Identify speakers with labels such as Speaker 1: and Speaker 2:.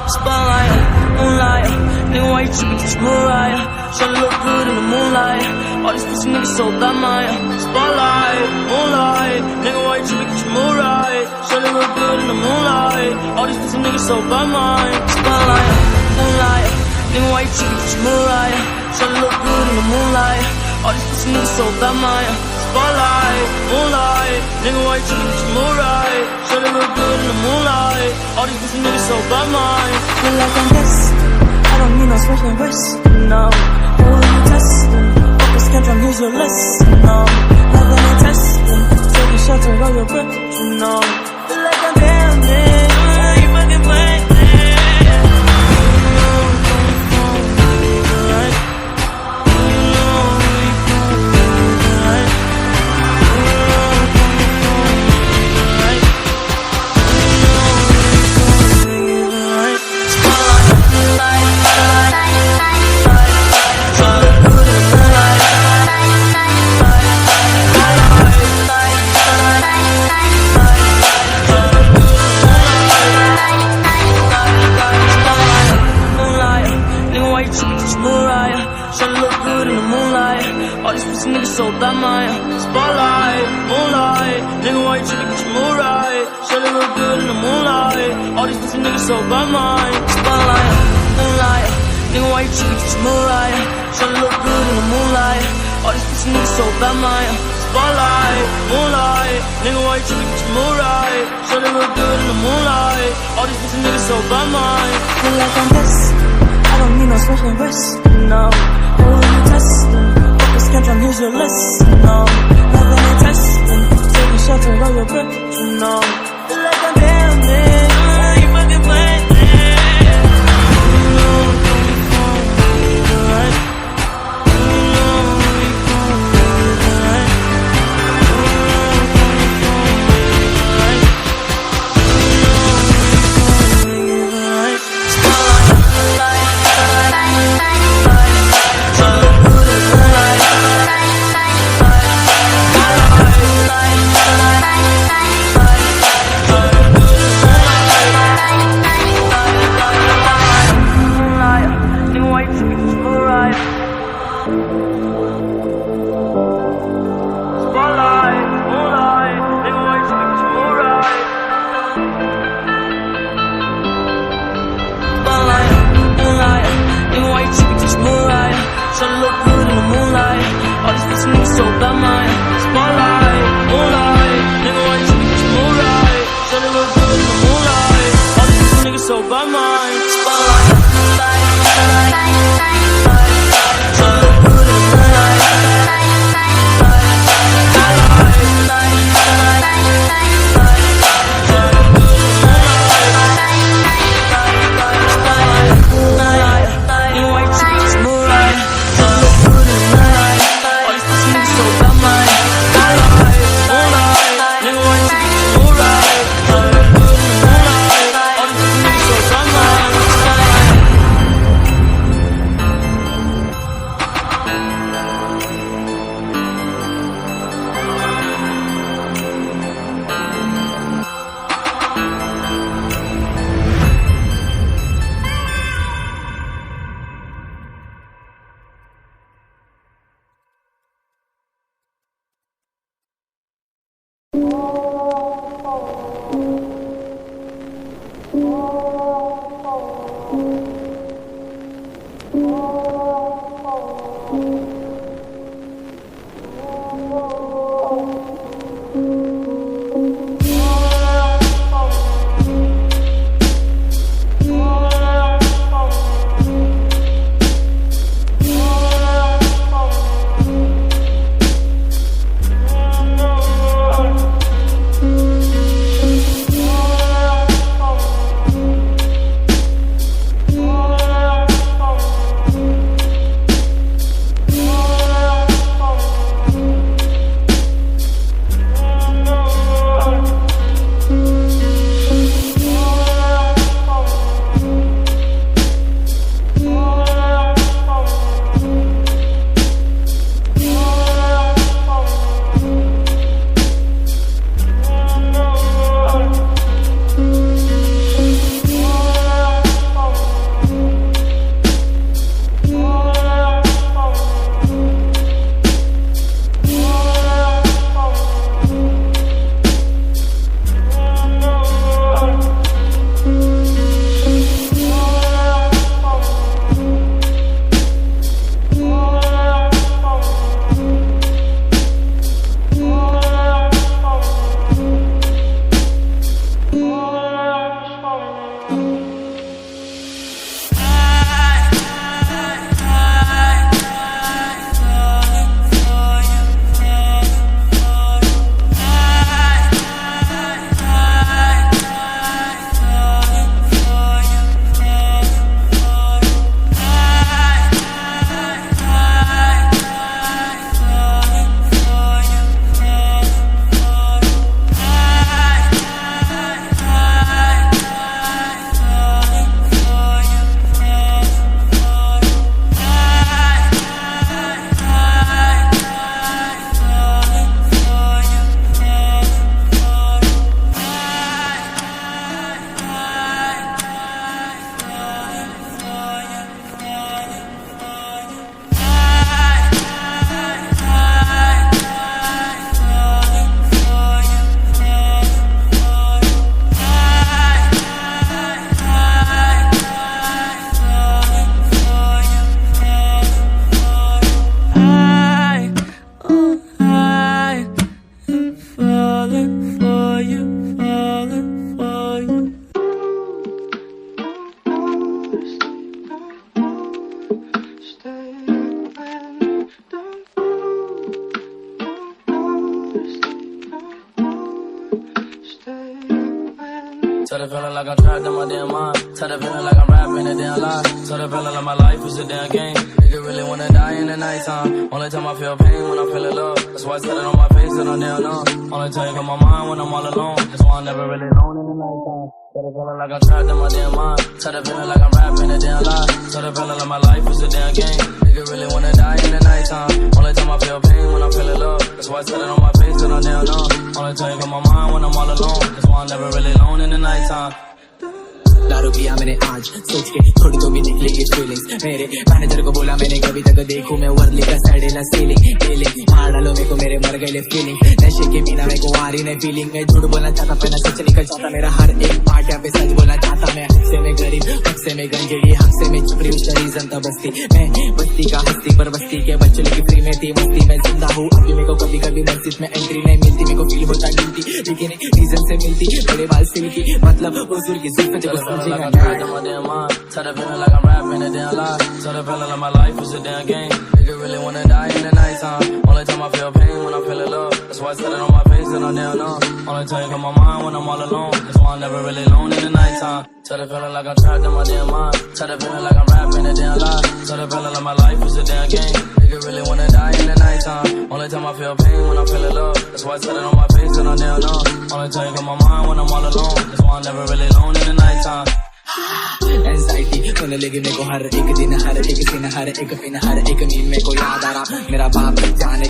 Speaker 1: Spotlight, moonlight, nigga, why you trippin', just Mariah? Shawty look good in the moonlight. All these pussy niggas so bad, Maya. Spotlight, moonlight, nigga, why you trippin', just Mariah? Shawty look good in the moonlight. All these pussy niggas so bad, Maya. Spotlight, moonlight, nigga, why you trippin', just Mariah? Shawty look good in the moonlight. All these pussy niggas so bad, Maya. Spotlight, moonlight, nigga, why you trippin', just Mariah? Shawty look good in the moonlight. All these pussy niggas so bad, Maya.
Speaker 2: Feel like I'm destined. I don't need no special resting, no. Who are you testing? Focus, can't try, here's your lesson, no. Loving and testing, taking shots with all your breath, you know. Feel like I'm damn it, you fucking playing.
Speaker 1: All these pussy niggas so bad, Maya. Spotlight, moonlight, nigga, why you trippin', get your mood right? Shawty look good in the moonlight. All these pussy niggas so bad, Maya. Spotlight, moonlight, nigga, why you trippin', get your mood right? Shawty look good in the moonlight. All these pussy niggas so bad, Maya. Spotlight, moonlight, nigga, why you trippin', get your mood right? Shawty look good in the moonlight. All these pussy niggas so bad, Maya.
Speaker 2: Feel like I'm destined. I don't need no special resting, no. Who are you testing? Can't try, here's your lesson, no. Loving and testing, taking shots with all your breath, you know. Feel like I'm damn it, you fucking playing.
Speaker 1: Started feeling like I'm trapped in my damn mind. Started feeling like I'm rapping a damn lie. Started feeling like my life is a damn game. Nigga really wanna die in the nighttime. Only time I feel pain when I'm feeling love. That's why I said it on my face and I'm damn numb. Only time you on my mind when I'm all alone. That's why I'm never really alone in the nighttime. Started feeling like I'm trapped in my damn mind. Started feeling like I'm rapping a damn lie. Started feeling like my life is a damn game. Nigga really wanna die in the nighttime. Only time I feel pain when I'm feeling love. That's why I said it on my face and I'm damn numb. Only time you on my mind when I'm all alone. That's why I'm never really alone in the nighttime.
Speaker 3: दारू पिया मैंने आज सोच के थोड़ी तो भी निकलेगी फीलिंग्स मेरे मैनेजर को बोला मैंने कभी तक देखूं मैं वर्ली का सैडेला सीलिंग फीलिंग मार डालो मेरे को मेरे मर गए फीलिंग नशे के बिना मेरे को आ रही नहीं फीलिंग मैं झूठ बोलना चाहता पहला सच निकल जाता मेरा हर एक पार्ट यहाँ पे सच बोलना चाहता मैं हक से मैं गरीब हक से मैं गंजेड़ी हक से मैं छुपरी उसका रीजन था बस्ती मैं बस्ती का हस्ती पर बस्ती के बच्चों की फ्री में थी मस्ती मैं जिंदा हूँ अभी मेरे को कभी कभी मस्जिद में एंट्री नहीं मिलती मेरे को फील होता गिनती लेकिन रीजन से मिलती बड़े बाल सिल्की मतलब हुजूर की जिल्फत
Speaker 1: Like I'm trapped in my damn mind. Started feeling like I'm rapping a damn lie. Started feeling like my life is a damn game. Nigga really wanna die in the nighttime. Only time I feel pain when I'm feeling love. That's why I said it on my face and I'm damn numb. Only time you on my mind when I'm all alone. That's why I'm never really alone in the nighttime. Started feeling like I'm trapped in my damn mind. Started feeling like I'm rapping a damn lie. Started feeling like my life is a damn game. Nigga really wanna die in the nighttime. Only time I feel pain when I'm feeling love. That's why I said it on my face and I'm damn numb. Only time you on my mind when I'm all alone. That's why I'm never really alone in the nighttime.
Speaker 3: Anxiety होने लगी मेरे को हर एक दिन हर एक scene हर एक pin हर एक mean मेरे को याद आ रहा मेरा बाप जाने